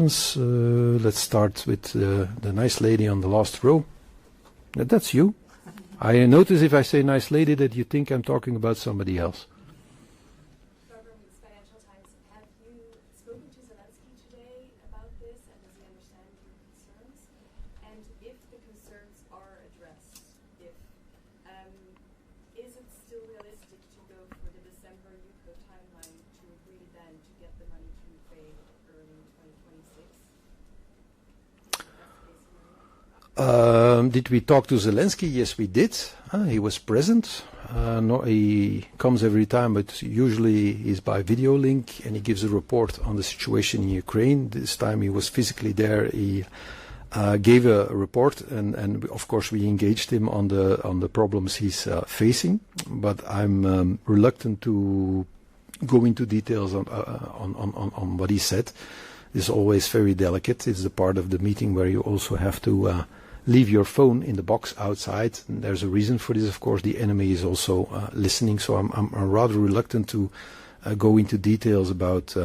Let's start with the nice lady on the last row. That's you. I notice if I say nice lady that you think I'm talking about somebody else. Wever with Financial Times. Have you spoken to Zelenskyy today about this, and does he understand your concerns? And if the concerns are addressed, is it still realistic to go for the December UCO timeline to agree then to get the money to Ukraine early 2026? Did we talk to Zelenskyy? Yes, we did. He was present. He comes every time, but usually he's by video link, and he gives a report on the situation in Ukraine. This time he was physically there. He gave a report, and of course we engaged him on the problems he's facing. But I'm reluctant to go into details on what he said. It's always very delicate. It's the part of the meeting where you also have to leave your phone in the box outside. And there's a reason for this, of course. The enemy is also listening, so I'm rather reluctant to go into details about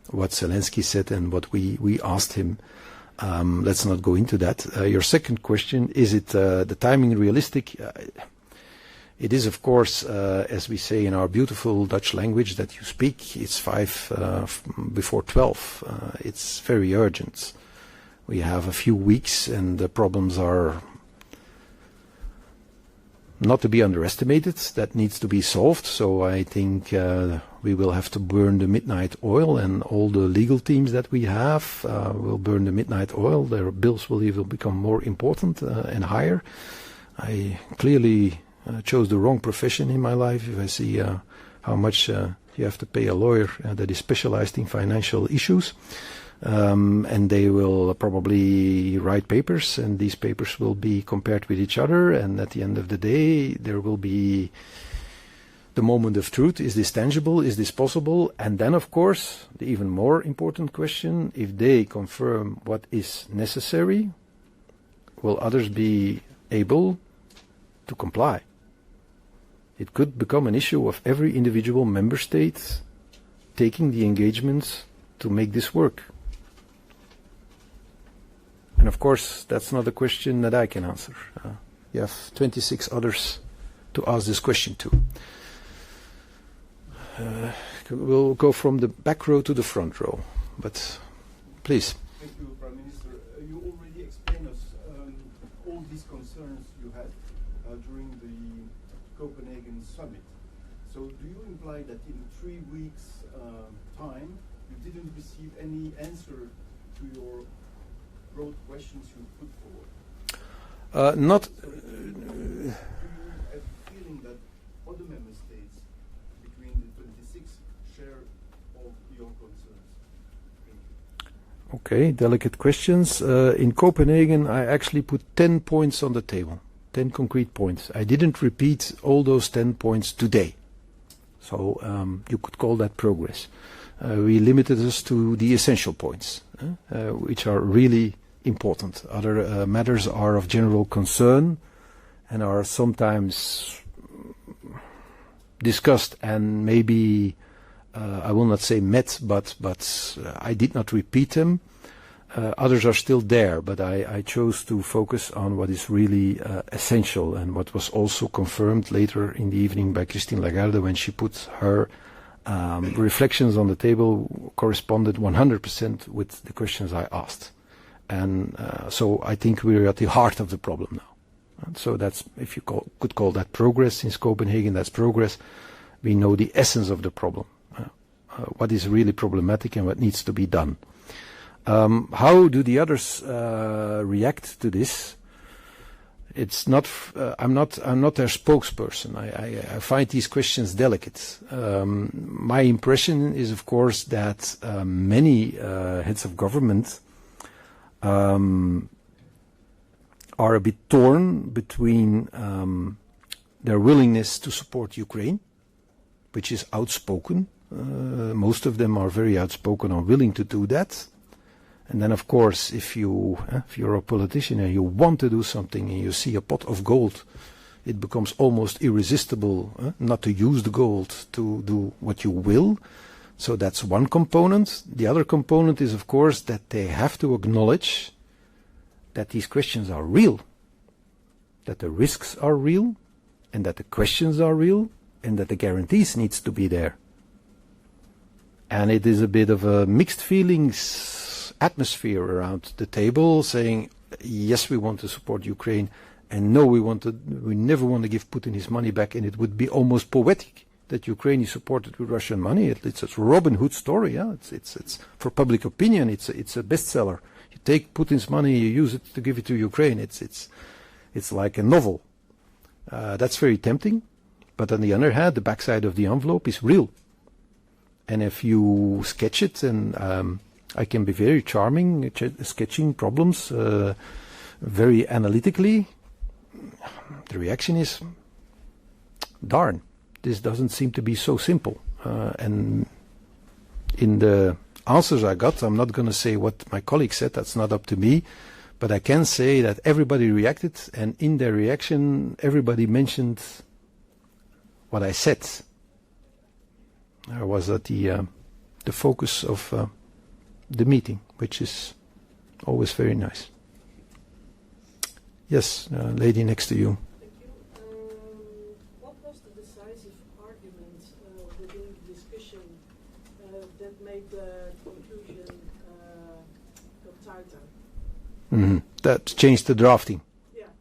what Zelenskyy said and what we asked him. Let's not go into that. Your second question, is it the timing realistic? It is, of course, as we say in our beautiful Dutch language that you speak, it's 11:55. It's very urgent. We have a few weeks, and the problems are not to be underestimated. That needs to be solved. So I think we will have to burn the midnight oil, and all the legal teams that we have will burn the midnight oil. Their bills will even become more important and higher. I clearly chose the wrong profession in my life. If I see how much you have to pay a lawyer that is specialized in financial issues. And they will probably write papers, and these papers will be compared with each other, and at the end of the day there will be the moment of truth. Is this tangible? Is this possible? And then, of course, the even more important question, if they confirm what is necessary, will others be able to comply? It could become an issue of every individual member state taking the engagement to make this work. And of course, that's not a question that I can answer. You have 26 others to ask this question to. We'll go from the back row to the front row, but please. Thank you, Prime Minister. You already explained us all these concerns you had during the Copenhagen summit. So do you imply that in 3 weeks' time you didn't receive any answer to your broad questions you put forward? Not. Do you have a feeling that other member states between the 26 share of your concerns? Thank you. Okay, delicate questions. In Copenhagen, I actually put 10 points on the table, 10 concrete points. I didn't repeat all those 10 points today. So you could call that progress. We limited us to the essential points, which are really important. Other matters are of general concern and are sometimes discussed and maybe, I will not say met, but I did not repeat them. Others are still there, but I chose to focus on what is really essential, and what was also confirmed later in the evening by Christine Lagarde when she put her reflections on the table corresponded 100% with the questions I asked. And so I think we're at the heart of the problem now. And so that's, if you could call that progress, since Copenhagen, that's progress. We know the essence of the problem, what is really problematic and what needs to be done. How do the others react to this? It's not. I'm not their spokesperson. I find these questions delicate. My impression is, of course, that many heads of government are a bit torn between their willingness to support Ukraine, which is outspoken. Most of them are very outspoken or willing to do that. And then, of course, if you're a politician and you want to do something and you see a pot of gold, it becomes almost irresistible not to use the gold to do what you will. So that's one component. The other component is, of course, that they have to acknowledge that these questions are real, that the risks are real, and that the questions are real, and that the guarantees needs to be there. And it is a bit of a mixed feelings atmosphere around the table, saying, yes, we want to support Ukraine, and no, we never want to give Putin his money back, and it would be almost poetic that Ukraine is supported with Russian money. It's a Robin Hood story. Yeah? It's for public opinion. It's a bestseller. You take Putin's money, you use it to give it to Ukraine. It's like a novel. That's very tempting. But on the other hand, the backside of the envelope is real. And if you sketch it, and I can be very charming, sketching problems very analytically, the reaction is, darn. This doesn't seem to be so simple. And in the answers I got, I'm not going to say what my colleague said, that's not up to me, but I can say that everybody reacted, and in their reaction, everybody mentioned what I said. I was at the focus of the meeting, which is always very nice. Yes, lady next to you. That changed the drafting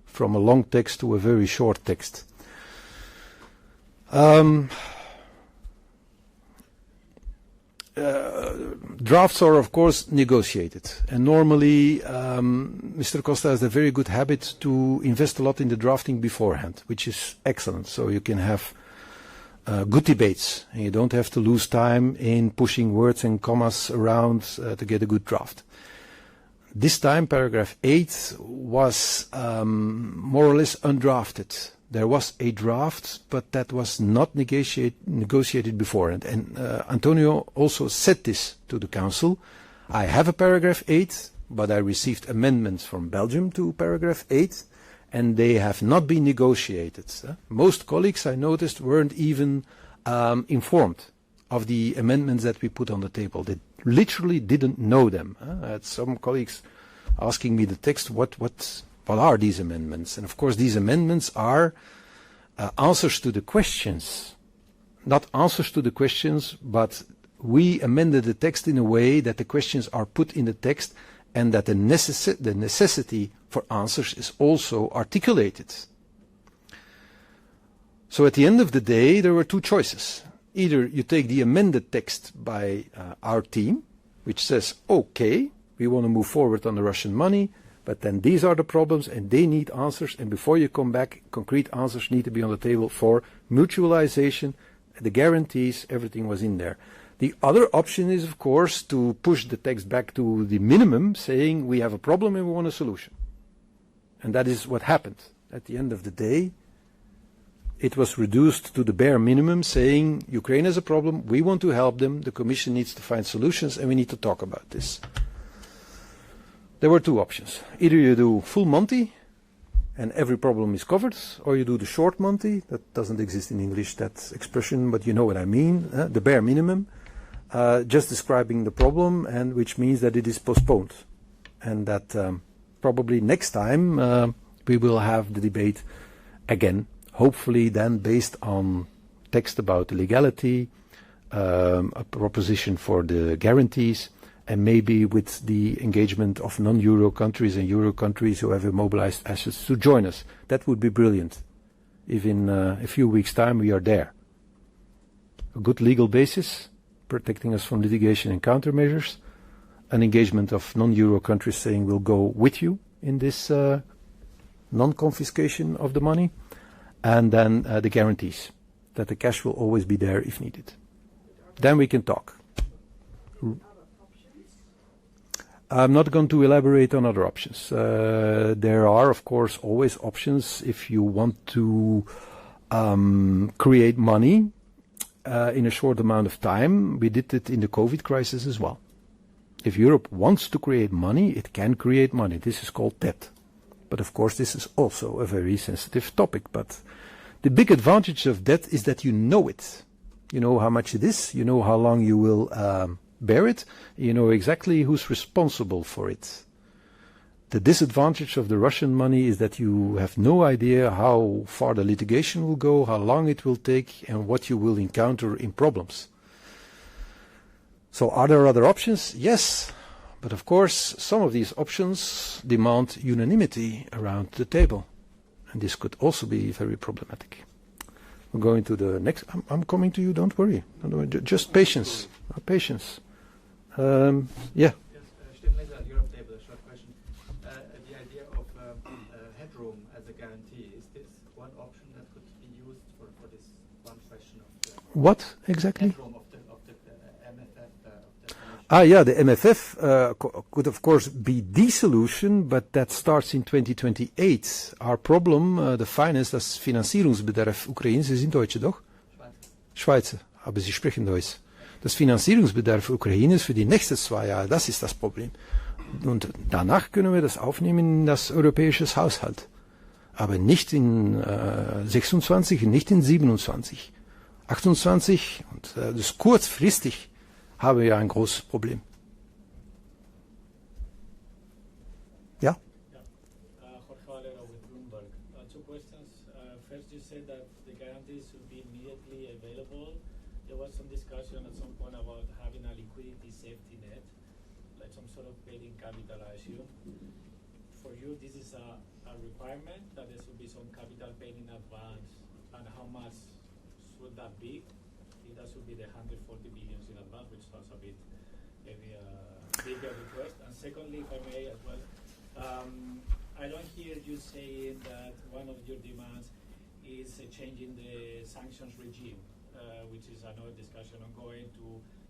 from a long text to a very short text. Drafts are, of course, negotiated. And normally, Mr. Costa has a very good habit to invest a lot in the drafting beforehand, which is excellent. So you can have good debates, and you don't have to lose time in pushing words and commas around to get a good draft. This time, paragraph 8 was more or less undrafted. There was a draft, but that was not negotiated beforehand. And Antonio also said this to the Council. I have a paragraph 8, but I received amendments from Belgium to paragraph 8, and they have not been negotiated. Most colleagues, I noticed, weren't even informed of the amendments that we put on the table. They literally didn't know them. I had some colleagues asking me the text, what are these amendments? And of course these amendments are answers to the questions. Not answers to the questions, but we amended the text in a way that the questions are put in the text, and that the necessity for answers is also articulated. So at the end of the day, there were two choices. Either you take the amended text by our team, which says, okay, we want to move forward on the Russian money, but then these are the problems and they need answers, and before you come back, concrete answers need to be on the table for mutualization, the guarantees, everything was in there. The other option is, of course, to push the text back to the minimum, saying we have a problem and we want a solution. And that is what happened. At the end of the day, it was reduced to the bare minimum, saying Ukraine has a problem, we want to help them, the Commission needs to find solutions, and we need to talk about this. There were two options. Either you do full Monty, and every problem is covered, or you do the short Monty. That doesn't exist in English, that expression, but you know what I mean, the bare minimum, just describing the problem, and which means that it is postponed. And that probably next time we will have the debate again, hopefully then based on text about the legality, a proposition for the guarantees, and maybe with the engagement of non-Euro countries and Euro countries who have immobilized assets to join us. That would be brilliant if in a few weeks' time we are there. A good legal basis, protecting us from litigation and countermeasures, an engagement of non-Euro countries saying we'll go with you in this non-confiscation of the money, and then the guarantees that the cash will always be there if needed. Then we can talk. I'm not going to elaborate on other options. There are, of course, always options if you want to create money in a short amount of time. We did it in the COVID crisis as well. If Europe wants to create money, it can create money. This is called debt. But of course, this is also a very sensitive topic. But the big advantage of debt is that you know it. You know how much it is. You know how long you will bear it. You know exactly who's responsible for it. The disadvantage of the Russian money is that you have no idea how far the litigation will go, how long it will take, and what you will encounter in problems. So are there other options? Yes. But of course, some of these options demand unanimity around the table. And this could also be very problematic. We're going to the next. I'm coming to you, don't worry. Just patience. Patience. Yeah. Headroom as a guarantee, is this one option that could be used for this one question of the what exactly? Headroom of the MFF? Yeah, the MFF could of course be the solution, but that starts in 2028. Our problem, the finance, das Finanzierungsbedarf Ukraines, Sie sind Deutsche, doch? Schweizer, aber Sie sprechen Deutsch. Das Finanzierungsbedarf Ukraines für die nächsten 2 Jahre, das ist das Problem. Und danach können wir das aufnehmen in das europäische Haushalt. Aber nicht in 26, nicht in 27. 28, und das kurzfristig haben wir ein großes Problem. Ja? Jorge with Bloomberg. 2 questions. First, you said that the guarantees should be immediately available. There was some discussion at some point about having a liquidity safety net, like some sort of paid-in capital, I assume. For you, this is a requirement that there should be some capital paid in advance, and how much should that be? I think that should be the 140 billion in advance, which sounds a bit maybe a bigger request. And secondly, if I may as well, I don't hear you saying that one of your demands is changing the sanctions regime, which is another discussion ongoing, to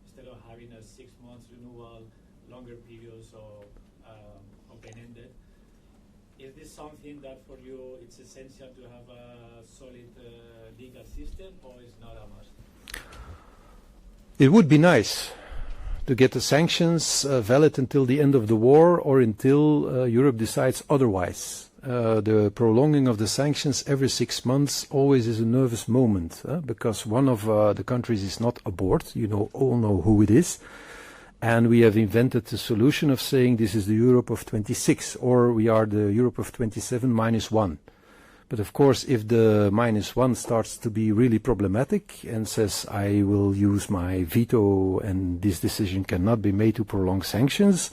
instead of having a 6 months renewal, longer periods or open-ended. Is this something that for you it's essential to have a solid legal system, or is not a must? It would be nice to get the sanctions valid until the end of the war, or until Europe decides otherwise. The prolonging of the sanctions every 6 months always is a nervous moment, because one of the countries is not aboard. You all know who it is. And we have invented the solution of saying this is the Europe of 26, or we are the Europe of 27 minus 1. But of course, if the minus 1 starts to be really problematic and says, I will use my veto and this decision cannot be made to prolong sanctions,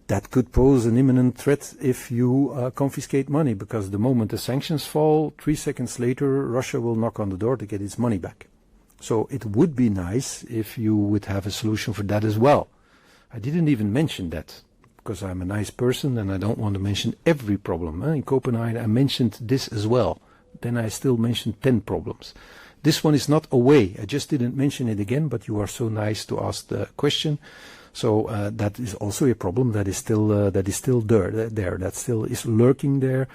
that could pose an imminent threat if you confiscate money, because the moment the sanctions fall, 3 seconds later, Russia will knock on the door to get its money back. So it would be nice if you would have a solution for that as well. I didn't even mention that, because I'm a nice person and I don't want to mention every problem. In Copenhagen I mentioned this as well. Then I still mentioned 10 problems. This one is not away. I just didn't mention it again, but you are so nice to ask the question. So that is also a problem that is still there. That still is lurking there.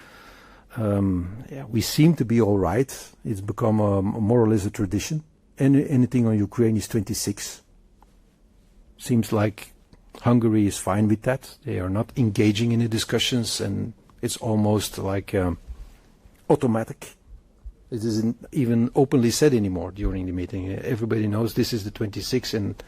We seem to be all right. It's become more or less a tradition. Anything on Ukraine is 26. Seems like Hungary is fine with that. They are not engaging in the discussions, and it's almost like automatic. It isn't even openly said anymore during the meeting. Everybody knows this is the 26, and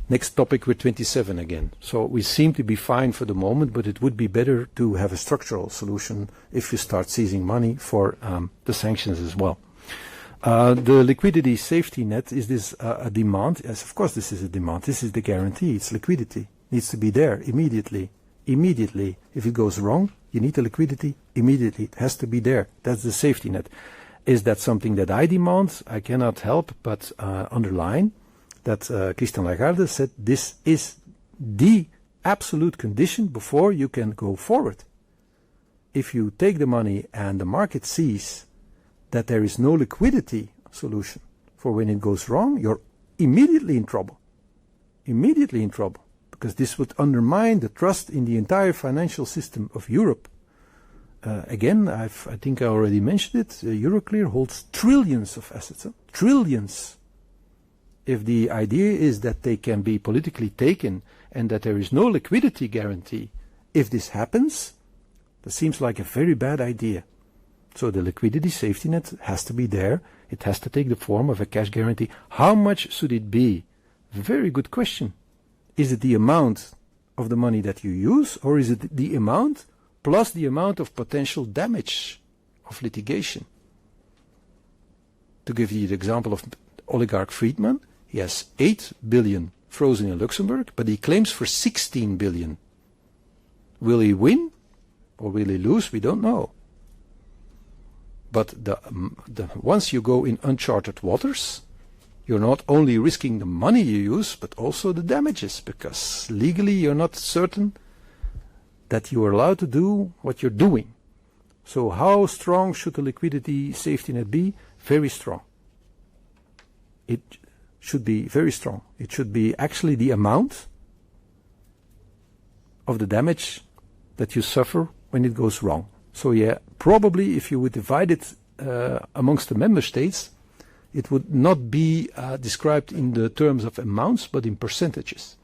next topic we're 27 again. So we seem to be fine for the moment, but it would be better to have a structural solution if you start seizing money for the sanctions as well. The liquidity safety net, is this a demand? Yes, of course this is a demand. This is the guarantee. It's liquidity. It needs to be there immediately. Immediately. If it goes wrong, you need the liquidity immediately. It has to be there. That's the safety net. Is that something that I demand? I cannot help but underline that Christine Lagarde said this is the absolute condition before you can go forward. If you take the money and the market sees that there is no liquidity solution for when it goes wrong, you're immediately in trouble. Immediately in trouble. Because this would undermine the trust in the entire financial system of Europe. Again, I think I already mentioned it, Euroclear holds trillions of assets. Trillions. If the idea is that they can be politically taken and that there is no liquidity guarantee, if this happens, that seems like a very bad idea. So the liquidity safety net has to be there It has to take the form of a cash guarantee. How much should it be? Very good question. Is it the amount of the money that you use, or is it the amount plus the amount of potential damage of litigation? To give you the example of oligarch Friedman, he has 8 billion frozen in Luxembourg, but he claims for 16 billion. Will he win or will he lose? We don't know. But once you go in uncharted waters, you're not only risking the money you use, but also the damages, because legally you're not certain that you are allowed to do what you're doing. So how strong should the liquidity safety net be? Very strong. It should be very strong. It should be actually the amount of the damage that you suffer when it goes wrong. So yeah, probably if you would divide it amongst the member states, it would not be described in the terms of amounts, but in percentages.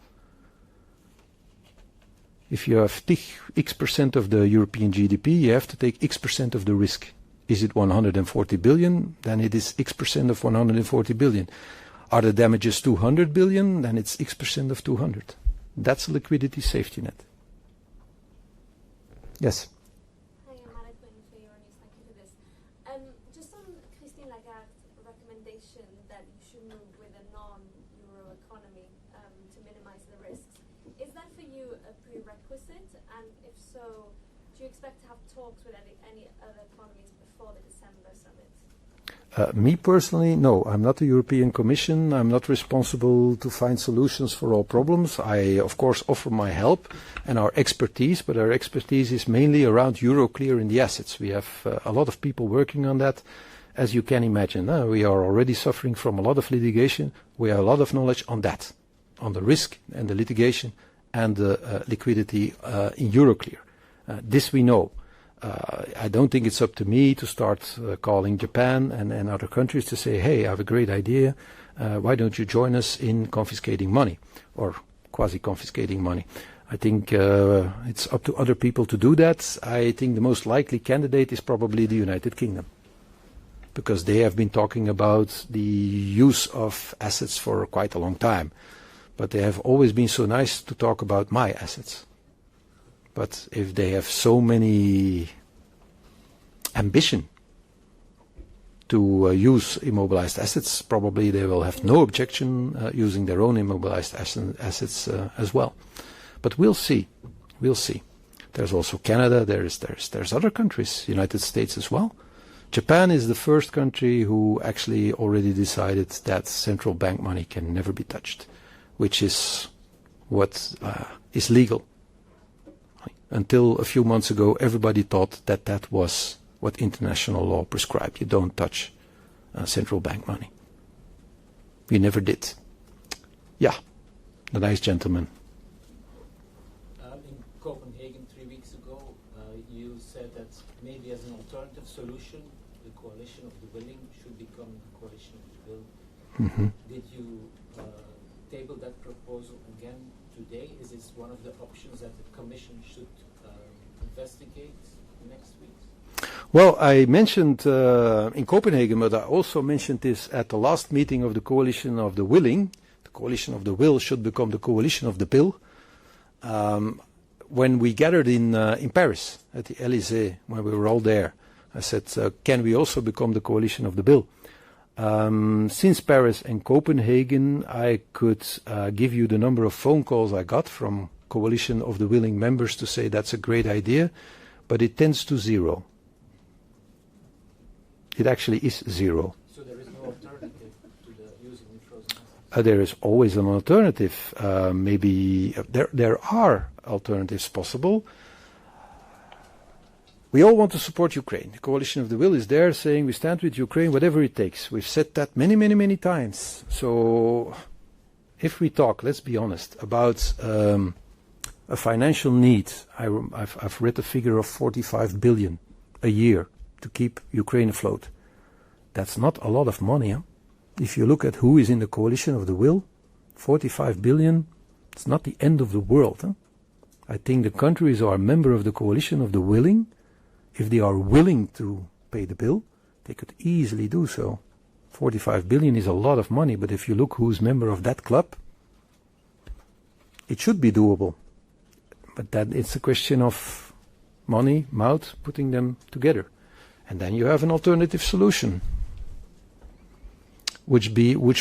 If you have X% of the European GDP, you have to take X% of the risk. Is it 140 billion? Then it is X% of 140 billion. Are the damages 200 billion? Then it's X% of 200. That's a liquidity safety net. Yes? Hi, I'm Alec Quinn for Euronews. Thank you for this. Just on Christine Lagarde's recommendation that you should move with a non-euro economy to minimize the risks, is that for you a prerequisite? And if so, do you expect to have talks with any other economies before the December summit? Me personally, no. I'm not the European Commission. I'm not responsible to find solutions for all problems. I, of course, offer my help and our expertise, but our expertise is mainly around Euroclear and the assets. We have a lot of people working on that, as you can imagine. We are already suffering from a lot of litigation. We have a lot of knowledge on that, on the risk and the litigation and the liquidity in Euroclear. This we know. I don't think it's up to me to start calling Japan and other countries to say, hey, I have a great idea. Why don't you join us in confiscating money or quasi-confiscating money? I think it's up to other people to do that. I think the most likely candidate is probably the United Kingdom, because they have been talking about the use of assets for quite a long time. But they have always been so nice to talk about my assets. But if they have so many ambition to use immobilized assets, probably they will have no objection using their own immobilized assets as well. But we'll see. We'll see. There's also Canada. There's other countries, United States as well. Japan is the first country who actually already decided that central bank money can never be touched, which is what is legal. Until a few months ago, everybody thought that that was what international law prescribed. You don't touch central bank money. We never did. Yeah, the nice gentleman. In Copenhagen 3 weeks ago, you said that maybe as an alternative solution, the coalition of the willing should become the coalition of the will. Mm-hmm. Did you table that proposal again today? Is this one of the options that the Commission should investigate next week? Well, I mentioned in Copenhagen, but I also mentioned this at the last meeting of the coalition of the willing. The coalition of the will should become the coalition of the bill. When we gathered in Paris at the Élysée, when we were all there, I said, can we also become the coalition of the bill? Since Paris and Copenhagen, I could give you the number of phone calls I got from coalition of the willing members to say that's a great idea, but it tends to zero. It actually is zero. So there is no alternative to the using frozen assets? There is always an alternative. Maybe there are alternatives possible. We all want to support Ukraine. The coalition of the will is there saying we stand with Ukraine, whatever it takes. We've said that many, many, many times. So if we talk, let's be honest, about a financial need, I've read a figure of 45 billion a year to keep Ukraine afloat. That's not a lot of money. Huh? If you look at who is in the coalition of the will, 45 billion, it's not the end of the world. Huh? I think the countries are a member of the coalition of the willing. If they are willing to pay the bill, they could easily do so. 45 billion is a lot of money, but if you look who's member of that club, it should be doable. But that it's a question of money, mouth, putting them together. And then you have an alternative solution, which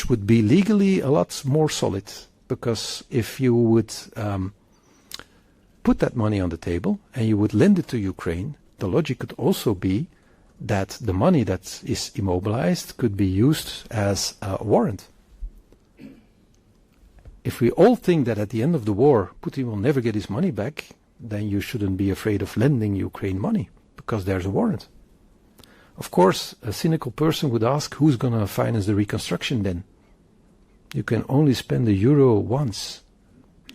would be legally a lot more solid. Because if you would put that money on the table and you would lend it to Ukraine, the logic could also be that the money that is immobilized could be used as a warrant. If we all think that at the end of the war Putin will never get his money back, then you shouldn't be afraid of lending Ukraine money, because there's a warrant. Of course, a cynical person would ask, who's going to finance the reconstruction then? You can only spend a euro once.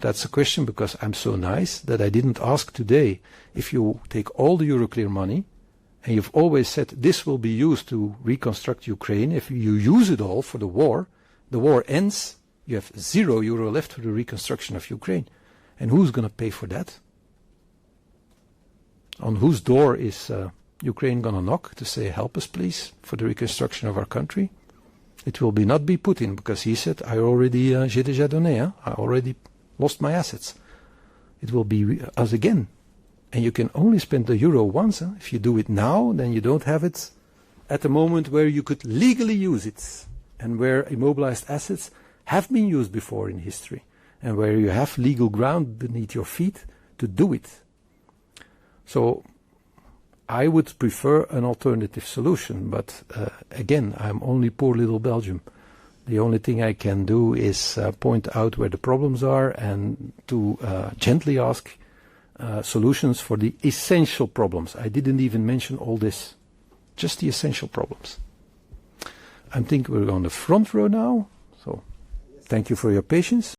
That's a question because I'm so nice that I didn't ask today. If you take all the Euroclear money, and you've always said this will be used to reconstruct Ukraine, if you use it all for the war ends, you have €0 left for the reconstruction of Ukraine. And who's going to pay for that? On whose door is Ukraine going to knock to say, help us please for the reconstruction of our country? It will not be Putin, because he said, I already, j'ai déjà donné, I already lost my assets. It will be us again. And you can only spend the euro once. If you do it now, then you don't have it at the moment where you could legally use it, and where immobilized assets have been used before in history, and where you have legal ground beneath your feet to do it. So I would prefer an alternative solution, but again, I'm only poor little Belgium. The only thing I can do is point out where the problems are and to gently ask solutions for the essential problems. I didn't even mention all this, just the essential problems. I think we're on the front row now, so thank you for your patience.